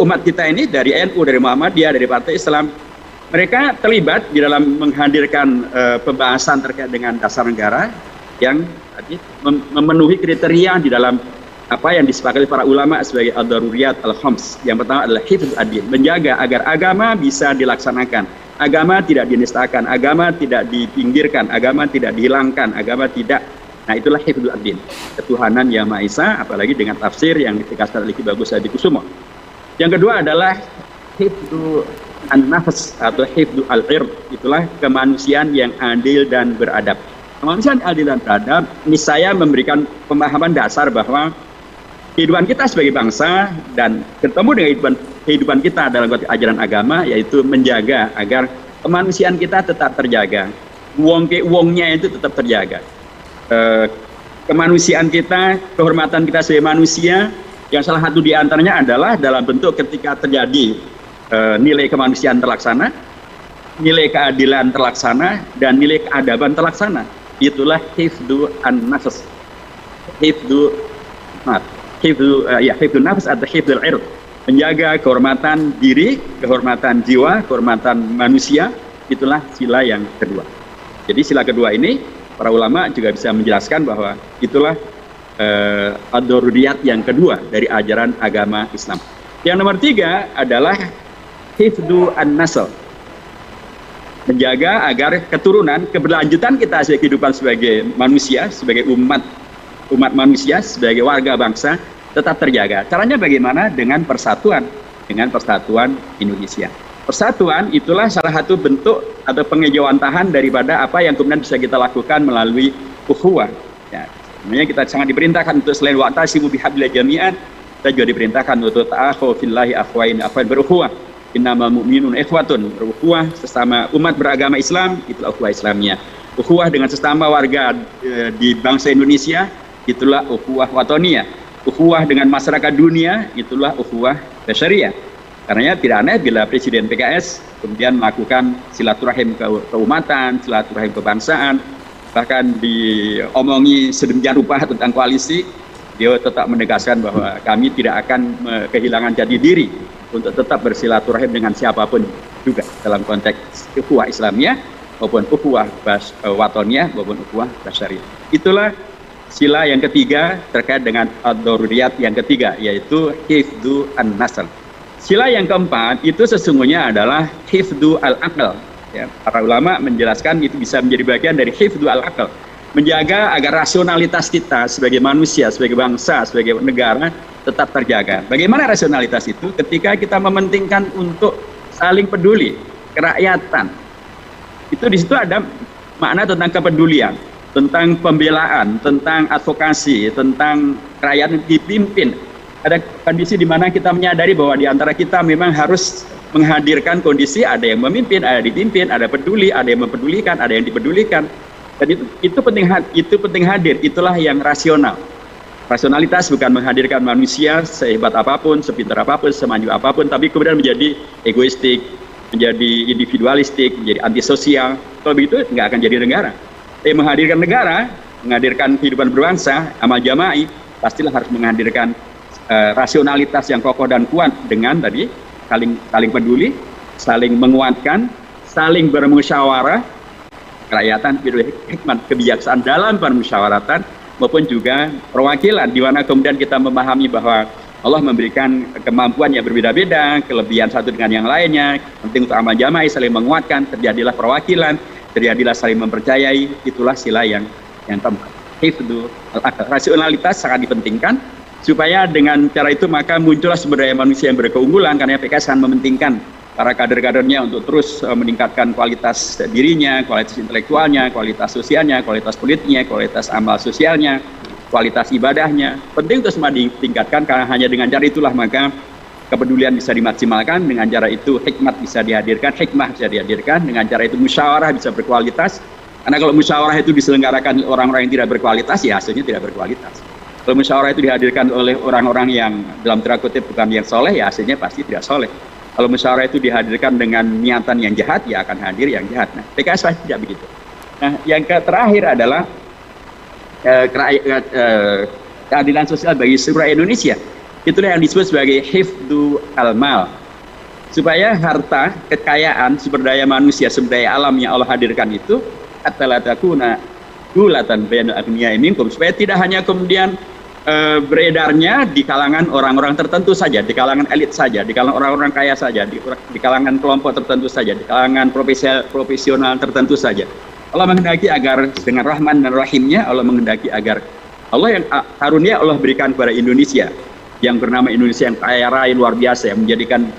umat kita ini dari NU, dari Muhammadiyah, dari Partai Islam, mereka terlibat di dalam menghadirkan pembahasan terkait dengan dasar negara yang memenuhi kriteria di dalam apa yang disepakati para ulama sebagai ad-daruriyat al-khams. Yang pertama adalah hifdz ad-din, menjaga agar agama bisa dilaksanakan, agama tidak dinistakan, agama tidak dipinggirkan, agama tidak dihilangkan, agama tidak. Nah, itulah hifdz ad-din, ketuhanan yang Maha Esa, apalagi dengan tafsir yang ditegaskan oleh Ki Bagus Hadikusumo. Yang kedua adalah hifdzu an-nafs atau hifdzu al-ird, itulah kemanusiaan yang adil dan beradab. Kemanusiaan adil dan beradab ini saya memberikan pemahaman dasar bahwa kehidupan kita sebagai bangsa dan ketemu dengan kehidupan kita dalam konteks ajaran agama, yaitu menjaga agar kemanusiaan kita tetap terjaga, wongnya itu tetap terjaga, kemanusiaan kita, kehormatan kita sebagai manusia, yang salah satu diantaranya adalah dalam bentuk ketika terjadi nilai kemanusiaan terlaksana, nilai keadilan terlaksana, dan nilai keadaban terlaksana. Itulah hifdzu an-nafs, hifdzu nafs atau hifdzul ird, menjaga kehormatan diri, kehormatan jiwa, kehormatan manusia. Itulah sila yang kedua. Jadi sila kedua ini para ulama juga bisa menjelaskan bahwa itulah ad-daruriyat yang kedua dari ajaran agama Islam. Yang nomor 3 adalah hifdzu an-nasl, menjaga agar keturunan, keberlanjutan kita sebagai kehidupan sebagai manusia, sebagai umat manusia, sebagai warga bangsa tetap terjaga. Caranya bagaimana? Dengan persatuan Indonesia. Persatuan itulah salah satu bentuk atau pengejawantahan daripada apa yang kemudian bisa kita lakukan melalui ukhuwah. Ya, Sebenarnya kita sangat diperintahkan untuk selain wa'tasimu bihablillah jami'an, kita juga diperintahkan untuk ta'akhu fillahi akhwain berukhuwah. Innamal mu'minun ikhwatun, berukhuwah sesama umat beragama Islam, itulah ukhuwah Islamnya. Ukhuwah dengan sesama warga di bangsa Indonesia, itulah ukhuwah watoniyah. Ukhuwah dengan masyarakat dunia, itulah ukhuwah basyariyah. Karena tidak aneh bila Presiden PKS kemudian melakukan silaturahim keumatan, silaturahim kebangsaan, bahkan diomongi sedemikian rupa tentang koalisi, dia tetap menegaskan bahwa kami tidak akan kehilangan jati diri untuk tetap bersilaturahim dengan siapapun juga dalam konteks ukhuwah Islamiyah maupun ukhuwah watoniyah maupun ukhuwah basyariyah. Itulah sila yang ketiga terkait dengan ad-daruriyat yang ketiga, yaitu hifdzu an-nasl. Sila yang keempat itu sesungguhnya adalah hifdzu al-aql. Ya, para ulama menjelaskan itu bisa menjadi bagian dari hifdzu al-aql, menjaga agar rasionalitas kita sebagai manusia, sebagai bangsa, sebagai negara tetap terjaga. Bagaimana rasionalitas itu? Ketika kita mementingkan untuk saling peduli, kerakyatan. Itu di situ ada makna tentang kepedulian, tentang pembelaan, tentang advokasi, tentang rakyat dipimpin. Ada kondisi di mana kita menyadari bahwa di antara kita memang harus menghadirkan kondisi ada yang memimpin, ada yang dipimpin, ada peduli, ada yang mempedulikan, ada yang dipedulikan. Dan itu penting hadir, itulah yang rasional. Rasionalitas bukan menghadirkan manusia sehebat apapun, sepintar apapun, semaju apapun, tapi kemudian menjadi egoistik, menjadi individualistik, menjadi antisosial. Kalau begitu nggak akan jadi negara. Menghadirkan negara, menghadirkan kehidupan berbangsa, amal jama'i, pastilah harus menghadirkan rasionalitas yang kokoh dan kuat dengan tadi saling peduli, saling menguatkan, saling bermusyawarah, kerakyatan, hikmat, kebijaksanaan dalam permusyawaratan, maupun juga perwakilan, di mana kemudian kita memahami bahwa Allah memberikan kemampuan yang berbeda-beda, kelebihan satu dengan yang lainnya, penting untuk amal jama'i, saling menguatkan, terjadilah perwakilan, terjadilah saling mempercayai, itulah sila yang keempat. Hifdzu al-aql. Rasionalitas sangat dipentingkan, supaya dengan cara itu maka muncullah sumber daya manusia yang berkeunggulan, karena PKS akan mementingkan para kader-kadernya untuk terus meningkatkan kualitas dirinya, kualitas intelektualnya, kualitas sosialnya, kualitas politiknya, kualitas amal sosialnya, kualitas ibadahnya. Penting untuk semua ditingkatkan, karena hanya dengan cara itulah maka kepedulian bisa dimaksimalkan, dengan cara itu hikmat bisa dihadirkan, hikmah bisa dihadirkan, dengan cara itu musyawarah bisa berkualitas. Karena kalau musyawarah itu diselenggarakan orang-orang yang tidak berkualitas, ya hasilnya tidak berkualitas. Kalau musyawarah itu dihadirkan oleh orang-orang yang dalam tanda kutip bukan yang soleh, ya hasilnya pasti tidak soleh. Kalau musyawarah itu dihadirkan dengan niatan yang jahat, ya akan hadir yang jahat. Nah, PKS pasti tidak begitu. Nah, yang terakhir adalah keadilan sosial bagi seluruh Indonesia. Itulah yang disebut sebagai hifdzu al-mal. Supaya harta, kekayaan, sumber daya manusia, sumber daya alam yang Allah hadirkan itu hatta takuna dulatan bainal agniya'i minkum, supaya tidak hanya kemudian beredarnya di kalangan orang-orang tertentu saja, di kalangan elit saja, di kalangan orang-orang kaya saja, di kalangan kelompok tertentu saja, di kalangan profesional tertentu saja. Allah menghendaki agar dengan rahman dan rahimnya, Allah menghendaki agar Allah yang karunia Allah berikan kepada Indonesia yang bernama Indonesia yang kaya raya luar biasa, yang menjadikan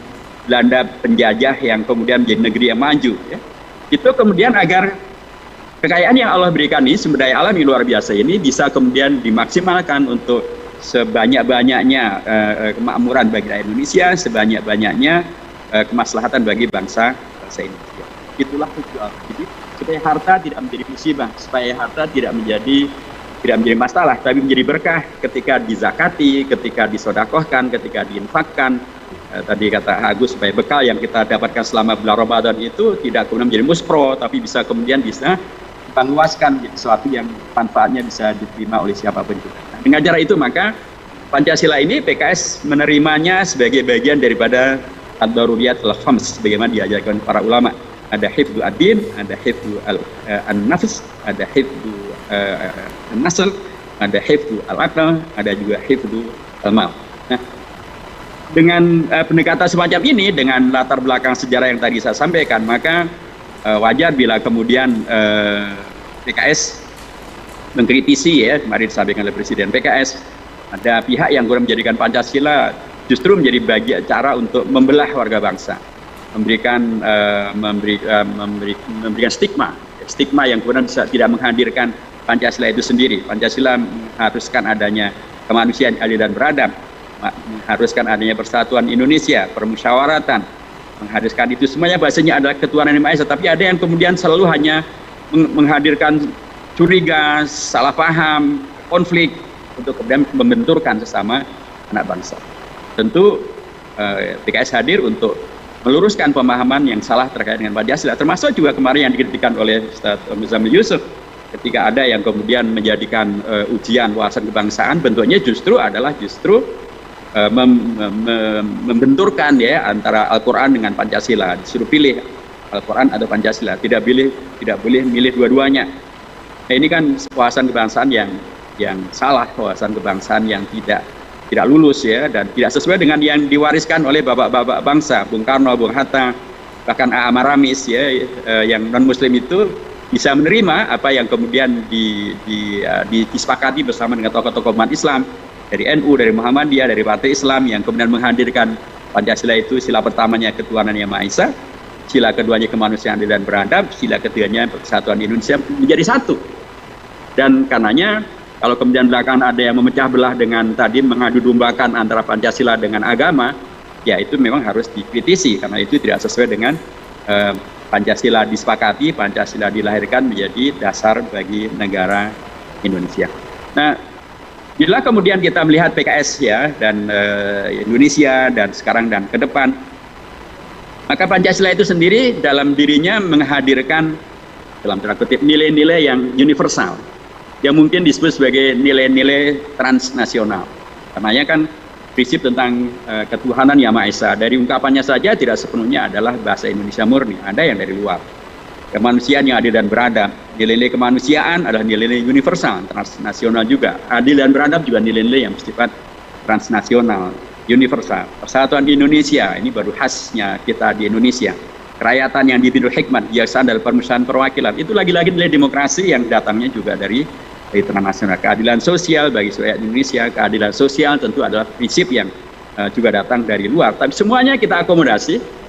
Belanda penjajah yang kemudian menjadi negeri yang maju, ya. Itu kemudian agar kekayaan yang Allah berikan ini, sumber daya alam yang luar biasa ini bisa kemudian dimaksimalkan untuk sebanyak-banyaknya kemakmuran bagi rakyat Indonesia, sebanyak-banyaknya kemaslahatan bagi bangsa Indonesia. Itulah tujuan. Jadi supaya harta tidak menjadi musibah, supaya harta tidak menjadi masalah, tapi menjadi berkah ketika dizakati, ketika disodakohkan, ketika diinfakkan. Tadi kata Agus, supaya bekal yang kita dapatkan selama bulan Ramadan itu tidak kemudian menjadi muspro, tapi bisa kemudian bisa luaskan menjadi sesuatu yang manfaatnya bisa diterima oleh siapapun juga. Nah, dengan cara itu maka Pancasila ini PKS menerimanya sebagai bagian daripada ad-daruriyat al-khams, sebagaimana diajarkan para ulama. Ada hifdzu ad-din, ada hifdzu an-nafs, ada hifdzu an-nasl, ada hifdzu al-aql, ada juga hifdzu al-mal. Nah, dengan pendekatan semacam ini, dengan latar belakang sejarah yang tadi saya sampaikan, maka wajar bila kemudian PKS mengkritisi, ya, kemarin disampaikan oleh Presiden PKS, ada pihak yang kurang menjadikan Pancasila justru menjadi bagian cara untuk membelah warga bangsa, memberikan stigma yang kemudian bisa tidak menghadirkan Pancasila itu sendiri. Pancasila mengharuskan adanya kemanusiaan adil dan beradab, mengharuskan adanya persatuan Indonesia, permusyawaratan, mengharuskan itu semuanya bahasanya adalah ketuhanan yang Maha Esa. Tapi ada yang kemudian selalu hanya menghadirkan curiga, salah paham, konflik untuk kemudian membenturkan sesama anak bangsa. Tentu PKS hadir untuk meluruskan pemahaman yang salah terkait dengan Pancasila, termasuk juga kemarin yang dikritikan oleh Ustaz Muzamil Yusuf ketika ada yang kemudian menjadikan ujian wawasan kebangsaan bentuknya justru membenturkan ya antara Al-Quran dengan Pancasila. Disuruh pilih Al-Quran atau Pancasila, tidak boleh milih dua-duanya. Nah, ini kan wawasan kebangsaan yang salah, wawasan kebangsaan yang tidak lulus ya, dan tidak sesuai dengan yang diwariskan oleh bapak-bapak bangsa, Bung Karno, Bung Hatta, bahkan A.A. Maramis ya, yang non Muslim itu bisa menerima apa yang kemudian disepakati bersama dengan tokoh-tokoh umat Islam dari NU, dari Muhammadiyah, dari Partai Islam yang kemudian menghadirkan Pancasila itu sila pertamanya ketuhanan yang Maha Esa, sila keduanya kemanusiaan adil dan beradab, sila ketiganya persatuan Indonesia menjadi satu. Dan karenanya kalau kemudian belakangan ada yang memecah belah dengan tadi mengadu dombakan antara Pancasila dengan agama, ya itu memang harus dikritisi karena itu tidak sesuai dengan Pancasila disepakati, Pancasila dilahirkan menjadi dasar bagi negara Indonesia. Nah, bila kemudian kita melihat PKS ya dan Indonesia dan sekarang dan ke depan, maka Pancasila itu sendiri dalam dirinya menghadirkan dalam tanda kutip nilai-nilai yang universal, yang mungkin disebut sebagai nilai-nilai transnasional. Karenanya kan prinsip tentang ketuhanan yang Maha Esa dari ungkapannya saja tidak sepenuhnya adalah bahasa Indonesia murni, ada yang dari luar. Kemanusiaan yang adil dan beradab, nilai-nilai kemanusiaan adalah nilai-nilai universal, transnasional juga. Adil dan beradab juga nilai-nilai yang bersifat transnasional, universal. Persatuan Indonesia, ini baru khasnya kita di Indonesia. Kerakyatan yang ditinjau hikmat, bijaksana dalam permusuhan perwakilan, itu lagi-lagi nilai demokrasi yang datangnya juga dari internasional. Keadilan sosial bagi rakyat Indonesia, keadilan sosial tentu adalah prinsip yang juga datang dari luar. Tapi semuanya kita akomodasi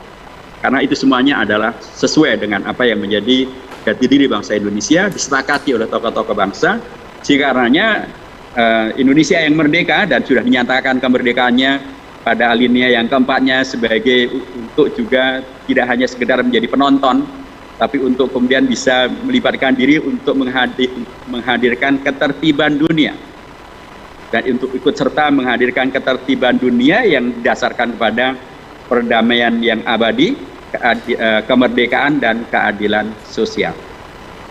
karena itu semuanya adalah sesuai dengan apa yang menjadi jati diri bangsa Indonesia, disepakati oleh tokoh-tokoh bangsa. Sehingga karenanya Indonesia yang merdeka dan sudah dinyatakan kemerdekaannya pada alinea yang keempatnya sebagai untuk juga tidak hanya sekedar menjadi penonton, tapi untuk kemudian bisa melibatkan diri untuk menghadirkan ketertiban dunia dan untuk ikut serta menghadirkan ketertiban dunia yang didasarkan kepada perdamaian yang abadi, kemerdekaan dan keadilan sosial.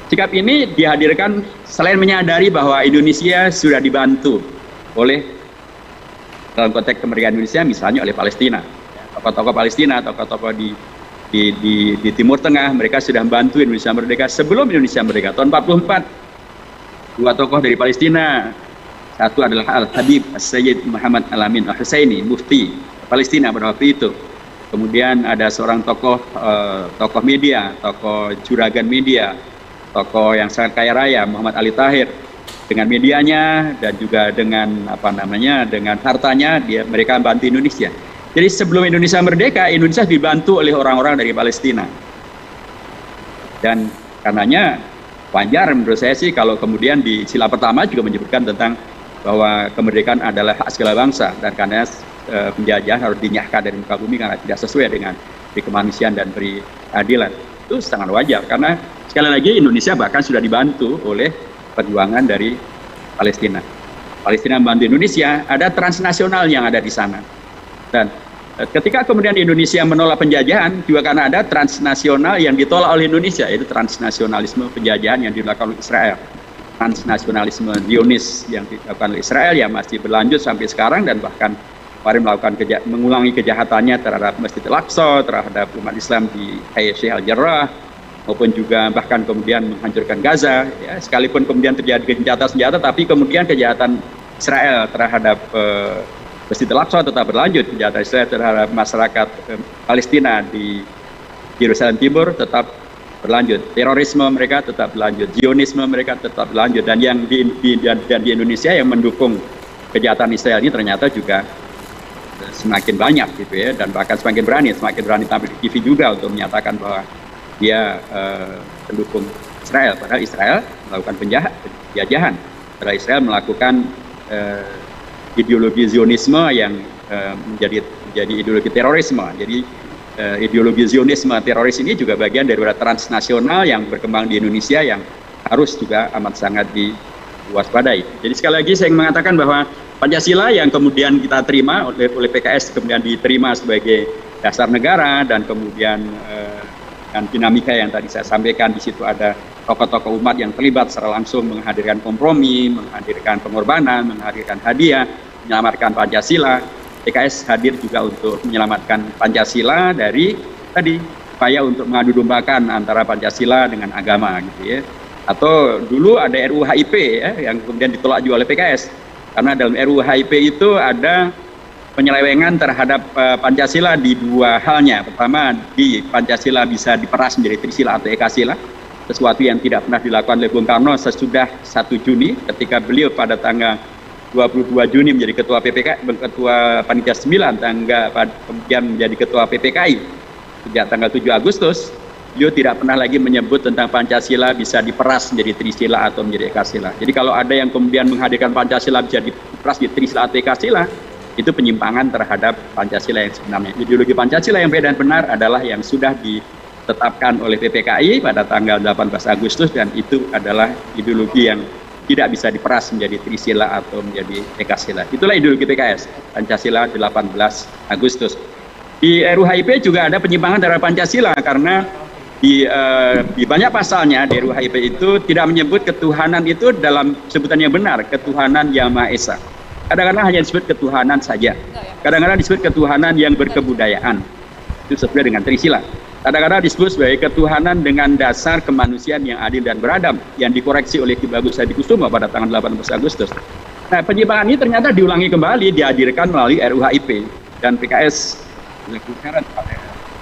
Sikap ini dihadirkan selain menyadari bahwa Indonesia sudah dibantu oleh dalam konteks kemerdekaan Indonesia misalnya oleh Palestina, tokoh-tokoh Palestina, tokoh-tokoh di Timur Tengah, mereka sudah membantu Indonesia merdeka sebelum Indonesia merdeka tahun 44. Dua tokoh dari Palestina, satu adalah Al-Habib Sayyid Muhammad Al-Amin Al-Husaini, mufti Palestina pada waktu itu. Kemudian ada seorang tokoh media, tokoh juragan media, tokoh yang sangat kaya raya, Muhammad Ali Tahir, dengan medianya dan juga dengan dengan hartanya mereka membantu Indonesia. Jadi sebelum Indonesia merdeka, Indonesia dibantu oleh orang-orang dari Palestina. Dan karenanya wajar menurut saya sih kalau kemudian di sila pertama juga menyebutkan tentang bahwa kemerdekaan adalah hak segala bangsa dan karena penjajahan harus dinyahkan dari muka bumi karena tidak sesuai dengan kemanusiaan dan keadilan. Itu sangat wajar karena sekali lagi Indonesia bahkan sudah dibantu oleh perjuangan dari Palestina. Palestina membantu Indonesia, ada transnasional yang ada di sana. Dan ketika kemudian Indonesia menolak penjajahan juga karena ada transnasional yang ditolak oleh Indonesia, yaitu transnasionalisme penjajahan yang dilakukan oleh Israel, transnasionalisme Zionis yang dilakukan oleh Israel yang masih berlanjut sampai sekarang dan bahkan kemarin mengulangi kejahatannya terhadap Masjidil Aqsa, terhadap umat Islam di Hayy Al-Jarrah, maupun juga bahkan kemudian menghancurkan Gaza, ya, sekalipun kemudian terjadi gencatan senjata, tapi kemudian kejahatan Israel terhadap Masjidil Aqsa tetap berlanjut, kejahatan Israel terhadap masyarakat Palestina di Yerusalem Timur tetap berlanjut, terorisme mereka tetap berlanjut, Zionisme mereka tetap berlanjut, dan yang di Indonesia yang mendukung kejahatan Israel ini ternyata juga semakin banyak gitu ya, dan bahkan semakin berani tampil di TV juga untuk menyatakan bahwa dia pendukung Israel, padahal Israel melakukan penjajahan, padahal Israel melakukan ideologi Zionisme yang menjadi ideologi terorisme. Jadi ideologi Zionisme teroris ini juga bagian dari transnasional yang berkembang di Indonesia yang harus juga amat sangat diwaspadai. Jadi sekali lagi saya ingin mengatakan bahwa Pancasila yang kemudian kita terima oleh PKS, kemudian diterima sebagai dasar negara, dan kemudian dan dinamika yang tadi saya sampaikan, di situ ada tokoh-tokoh umat yang terlibat secara langsung menghadirkan kompromi, menghadirkan pengorbanan, menghadirkan hadiah, menyelamatkan Pancasila. PKS hadir juga untuk menyelamatkan Pancasila dari tadi upaya untuk mengadu dombakan antara Pancasila dengan agama, gitu ya. Atau dulu ada RUU HIP ya, yang kemudian ditolak juga oleh PKS, karena dalam RUU HIP itu ada penyelewengan terhadap Pancasila di dua halnya. Pertama, di Pancasila bisa diperas menjadi Trisila atau Ekasila, sesuatu yang tidak pernah dilakukan oleh Bung Karno sesudah 1 Juni ketika beliau pada tanggal 22 Juni menjadi ketua ketua Panitia 9, kemudian menjadi ketua PPKI sejak tanggal 7 Agustus. Beliau tidak pernah lagi menyebut tentang Pancasila bisa diperas menjadi Trisila atau menjadi Ekasila. Jadi kalau ada yang kemudian menghadirkan Pancasila bisa diperas menjadi Trisila atau Ekasila, itu penyimpangan terhadap Pancasila yang sebenarnya. Ideologi Pancasila yang baik dan benar adalah yang sudah ditetapkan oleh PPKI pada tanggal 18 Agustus, dan itu adalah ideologi yang tidak bisa diperas menjadi Trisila atau menjadi Ekasila. Itulah ideologi PKS, Pancasila 18 Agustus. Di RUU HIP juga ada penyimpangan terhadap Pancasila, karena di banyak pasalnya di RUU HIP itu tidak menyebut ketuhanan itu dalam sebutan yang benar, ketuhanan yang Maha Esa. Kadang-kadang hanya disebut ketuhanan saja. Kadang-kadang disebut ketuhanan yang berkebudayaan. Itu sesuai dengan Trisila. Kadang-kadang disebut sebagai ketuhanan dengan dasar kemanusiaan yang adil dan beradab, yang dikoreksi oleh Ki Bagus Hadikusuma pada tanggal 18 Agustus. Nah, penyimpangan ini ternyata diulangi kembali, dihadirkan melalui RUU HIP, dan PKS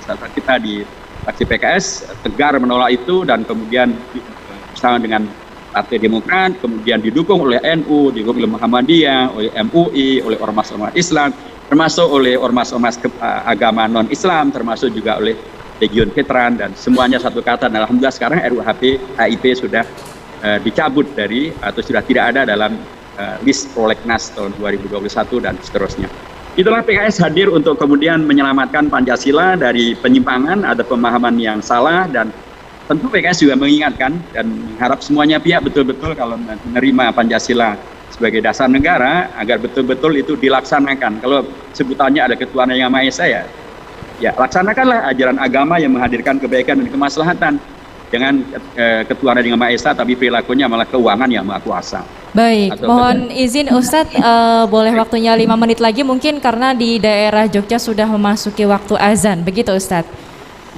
sahabat kita di fraksi PKS tegar menolak itu, dan kemudian bersama dengan Partai Demokrat, kemudian didukung oleh NU, didukung oleh Muhammadiyah, oleh MUI, oleh ormas-ormas Islam, termasuk oleh ormas-ormas agama non-Islam, termasuk juga oleh Legion Veteran, dan semuanya satu kata. Dan alhamdulillah sekarang RUU HIP sudah dicabut dari, atau sudah tidak ada dalam list prolegnas tahun 2021 dan seterusnya. Itulah PKS hadir untuk kemudian menyelamatkan Pancasila dari penyimpangan, ada pemahaman yang salah, dan tentu PKS juga mengingatkan dan mengharap semuanya pihak betul-betul kalau menerima Pancasila sebagai dasar negara, agar betul-betul itu dilaksanakan. Kalau sebutannya ada ketuhanan yang Maha Esa, ya laksanakanlah ajaran agama yang menghadirkan kebaikan dan kemaslahatan. Jangan ketuhanan yang Maha Esa tapi perilakunya malah keuangan yang Maha Kuasa. Baik, mohon izin Ustadz, boleh waktunya 5 menit lagi mungkin, karena di daerah Jogja sudah memasuki waktu azan, begitu Ustadz?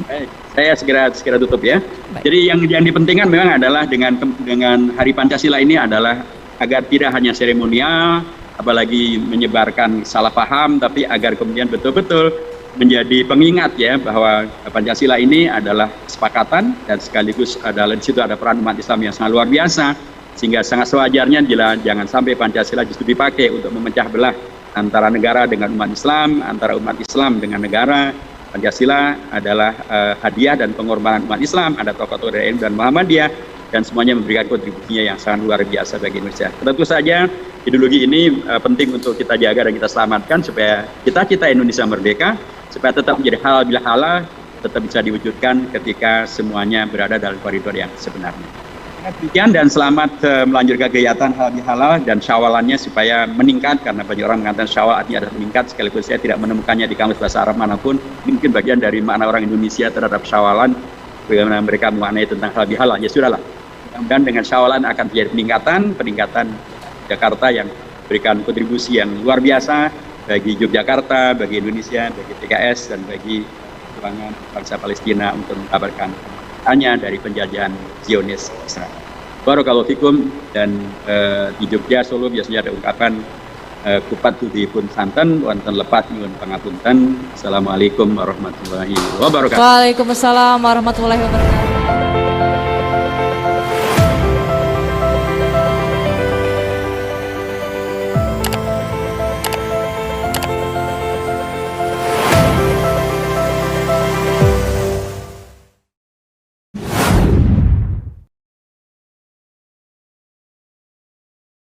Baik, saya segera tutup ya. Baik. Jadi yang dipentingkan memang adalah dengan Hari Pancasila ini adalah agar tidak hanya seremonial, apalagi menyebarkan salah paham, tapi agar kemudian betul-betul menjadi pengingat ya, bahwa Pancasila ini adalah kesepakatan, dan sekaligus adalah di situ ada peran umat Islam yang sangat luar biasa, sehingga sangat sewajarnya jangan sampai Pancasila justru dipakai untuk memecah belah antara negara dengan umat Islam, antara umat Islam dengan negara. Pancasila adalah hadiah dan pengorbanan umat Islam, ada tokoh-tokoh dari NU dan Muhammadiyah, dan semuanya memberikan kontribusinya yang sangat luar biasa bagi Indonesia. Tentu saja ideologi ini penting untuk kita jaga dan kita selamatkan, supaya kita Indonesia merdeka, supaya tetap menjadi halal bihalal, tetap bisa diwujudkan ketika semuanya berada dalam koridor yang sebenarnya. Demikian, dan selamat melanjutkan kegiatan halal bihalal dan syawalannya supaya meningkat, karena banyak orang mengatakan syawal artinya adalah meningkat, sekaligus saya tidak menemukannya di kamus bahasa Arab manapun. Mungkin bagian dari makna orang Indonesia terhadap syawalan, bagaimana mereka memaknai tentang halal bihalal, ya sudahlah. Dan dengan syawalan akan terjadi peningkatan Jakarta yang berikan kontribusi yang luar biasa bagi Yogyakarta, bagi Indonesia, bagi PKS, dan bagi perjuangan bangsa Palestina untuk mengkabarkan hanya dari penjajahan Zionis Israel. Barakallahu fikum. Dan di Jogja, Solo biasanya ada ungkapan kupat tudi pun santen, wonten lepat nyuwun pangapunten. Assalamualaikum warahmatullahi wabarakatuh. Waalaikumsalam warahmatullahi wabarakatuh.